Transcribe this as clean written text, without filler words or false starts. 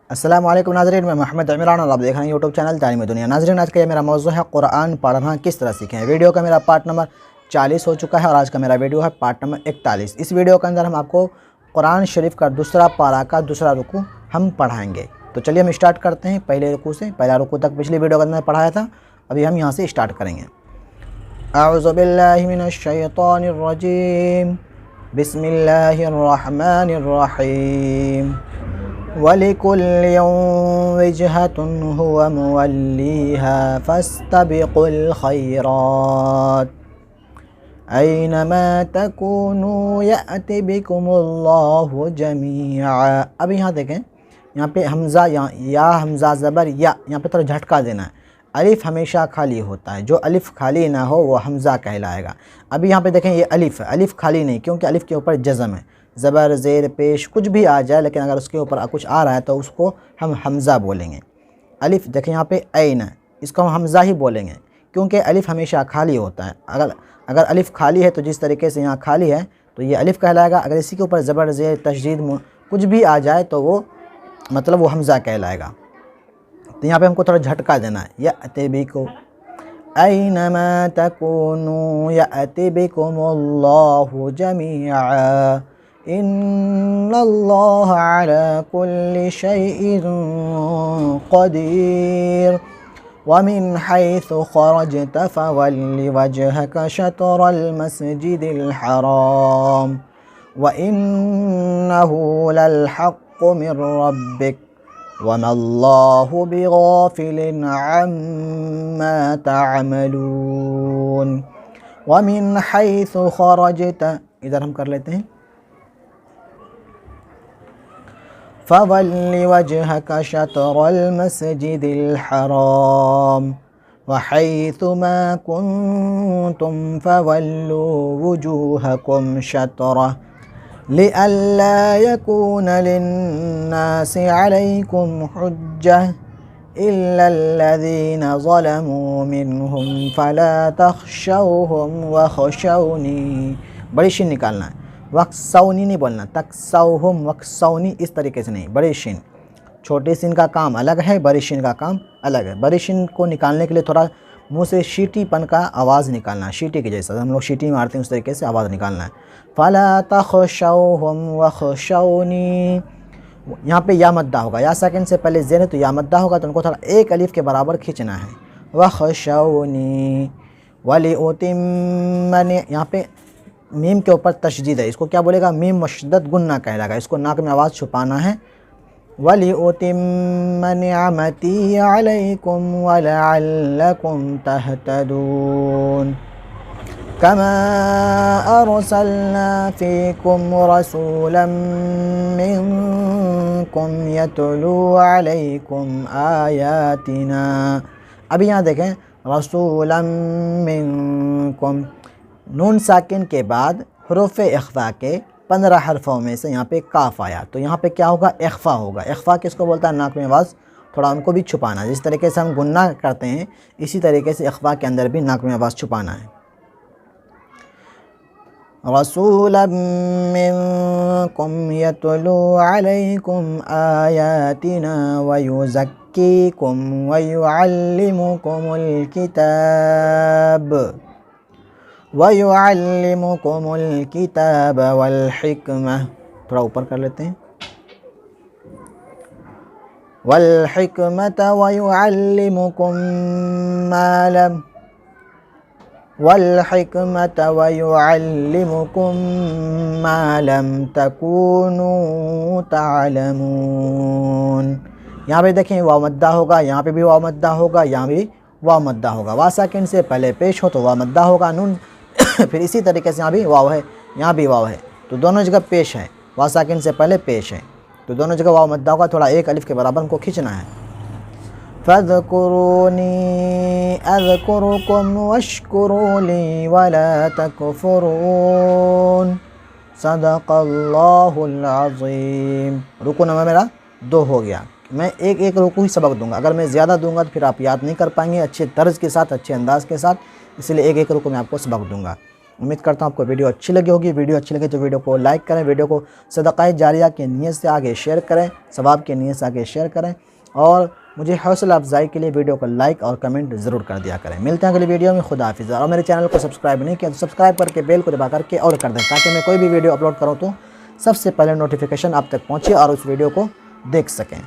अस्सलाम वालेकुम नाज़रीन, मैं मोहम्मद इमरान और आप देख रहे हैं यूट्यूब चैनल तालीम दुनिया। नाज़रीन, आज का ये मेरा मौज़ू है कुरान पढ़ना किस तरह सीखें। वीडियो का मेरा पार्ट नंबर 40 हो चुका है और आज का मेरा वीडियो है पार्ट नंबर 41। इस वीडियो के अंदर हम आपको कुरान शरीफ का दूसरा पारा का दूसरा रुकू हम पढ़ाएँगे। तो चलिए हम स्टार्ट करते हैं पहले रुकू से। पहला रुकू तक पिछली वीडियो के अंदर पढ़ाया था, अभी हम यहाँ से स्टार्ट करेंगे। अऊज़ु बिल्लाहि मिनश शैतानिर रजीम, बिस्मिल्लाहिर रहमानिर रहीम। वलिकुल्लिन वजहतुन हुवा मुवल्लीहा फस्तबिकुल खैरात ऐनमा तकूनु यअति बिकुमुल्लाहु जमीआ। अब यहाँ देखें, यहाँ पे हमज़ा या हमज़ा ज़बर या, यहाँ पे थोड़ा झटका देना है। अलिफ़ हमेशा खाली होता है, जो अलिफ़ खाली ना हो वो हमज़ा कहलाएगा। अभी यहाँ पे देखें ये अलिफ़ है, अलिफ़ खाली नहीं, क्योंकि अलिफ़ के ऊपर जज़म है। ज़बर ज़ेर पेश कुछ भी आ जाए, लेकिन अगर उसके ऊपर कुछ आ रहा है तो उसको हम हमज़ा बोलेंगे। अलिफ़ देखें यहाँ पे ऐन है, इसको हम हमज़ा ही बोलेंगे, क्योंकि अलिफ़ हमेशा खाली होता है। अगर अलिफ़ खाली है तो जिस तरीके से यहाँ खाली है तो ये अलिफ़ कहलाएगा। अगर इसी के ऊपर ज़बर ज़ेर तशदीद कुछ भी आ जाए तो वो मतलब वो हमज़ा कहलाएगा। तो यहाँ पे हमको थोड़ा झटका देना है। यअति बिकुम ऐनमा तकूनु यअति बिकुमुल्लाहु जमीआ इन्नल्लाहा अला कुल्लि शैइन क़दीर वमिन हैसु खरजत फवल्लि वजहक शत्रल मस्जिदिल हराम व इन्नहु लल हक़्क़ु मिर रब्बिक वमल्लाहु बिगाफिलिन अम्मा तअमलून। वमिन हैसु खरजत, इधर हम कर लेते हैं, फवल्लि वजहक शत्रल मस्जिदिल हराम वहैसुमा कुन्तुम फवल्लू वुजूहकुम शत्रह लिअल्ला यकून लिन्नासि अलैकुम हुज्जह इल्लल्लज़ीना ज़लमू मिनहुम फला तख़शौहुम वख़शौनी। बड़ी शीन निकालना है, वख़शौनी नहीं बोलना, तख़शौहुम वख़शौनी इस तरीके से नहीं। बड़ी शीन, छोटी शीन का काम अलग है, बड़ी शीन का काम अलग है। बड़ी शीन को निकालने के लिए थोड़ा मुंह से शीटीपन का आवाज़ निकालना है, शीटी के जैसा हम लोग शीटी मारते हैं उस तरीके से आवाज़ निकालना है। फला तख़शौहुम वख़शौनी, यहाँ पे या मद्दा होगा, या सेकंड से पहले ज़ेर है तो या मद्दा होगा, तो उनको थोड़ा एक अलिफ़ के बराबर खींचना है। वख़शौनी वलिउतिम्म, यहाँ पे मीम के ऊपर तशदीद है, इसको क्या बोलेगा, मीम मशद्दद गुन्ना कहलाएगा, इसको नाक में आवाज़ छुपाना है। वलिउतिम्म निअमती अलैकुम वलअल्लकुम तहतदून कमा अरसलना फ़ीकुम रसूलन मिनकुम यतलू अलैकुम आयातिना। अभी यहाँ देखें, रसूलन मिनकुम, नून साकिन के बाद हुरूफ़ इख़्फ़ा के 15 हरफों में से यहाँ पे काफ़ आया, तो यहाँ पे क्या होगा, इख़्फ़ा होगा। इख़्फ़ा किसको बोलता है, नाक में आवाज़ थोड़ा उनको भी छुपाना। जिस तरीके से हम गुन्ना करते हैं इसी तरीके से इख़्फ़ा के अंदर भी नाक में आवाज़ छुपाना है। रसूलन मिनकुम यतलू अलैकुम आयातिना व युज़क्कीकुम व युअल्लिमुकुमुल किताब वल हिकमह, थोड़ा ऊपर कर लेते हैं, वल हिकमत व युअल्लिमुकुम मा लम तकूनू तअलमून। यहाँ पे देखें वाव मद्दा होगा, यहाँ पे भी वाव मद्दा होगा, यहाँ भी वाव मद्दा होगा। वा सेकंड से पहले पेश हो तो वाव मद्दा होगा, नून फिर इसी तरीके से यहाँ भी वाव है, यहाँ भी वाव है, तो दोनों जगह पेश है, वा सेकंड से पहले पेश है, तो दोनों जगह वाव मद्दा होगा। थोड़ा एक अलिफ़ के बराबर हमको खींचना है। फ़ज़कुरूनी अज़कुरुकुम वश्कुरू ली वला तकफ़ुरून सदक़ल्लाहुल अज़ीम। रुकू नंबर मेरा 2 हो गया। मैं एक एक रुकू ही सबक दूंगा, अगर मैं ज़्यादा दूंगा तो फिर आप याद नहीं कर पाएंगे अच्छे तर्ज के साथ, अच्छे अंदाज के साथ, इसलिए एक एक रुकू मैं आपको सबक दूंगा। उम्मीद करता हूँ आपको वीडियो अच्छी लगी होगी। वीडियो अच्छी लगे तो वीडियो को लाइक करें, वीडियो को सदक़ाए जारिया की नीयत से आगे शेयर करें, सवाब की नीयत से आगे शेयर करें और मुझे हौसला अफजाई के लिए वीडियो को लाइक और कमेंट ज़रूर कर दिया करें। मिलते हैं अगली वीडियो में। खुदा हाफिज़। और मेरे चैनल को सब्सक्राइब नहीं किया तो सब्सक्राइब करके बेल को दबा करके और कर दें, ताकि मैं कोई भी वीडियो अपलोड करूँ तो सबसे पहले नोटिफिकेशन आप तक पहुँचे और उस वीडियो को देख सकें।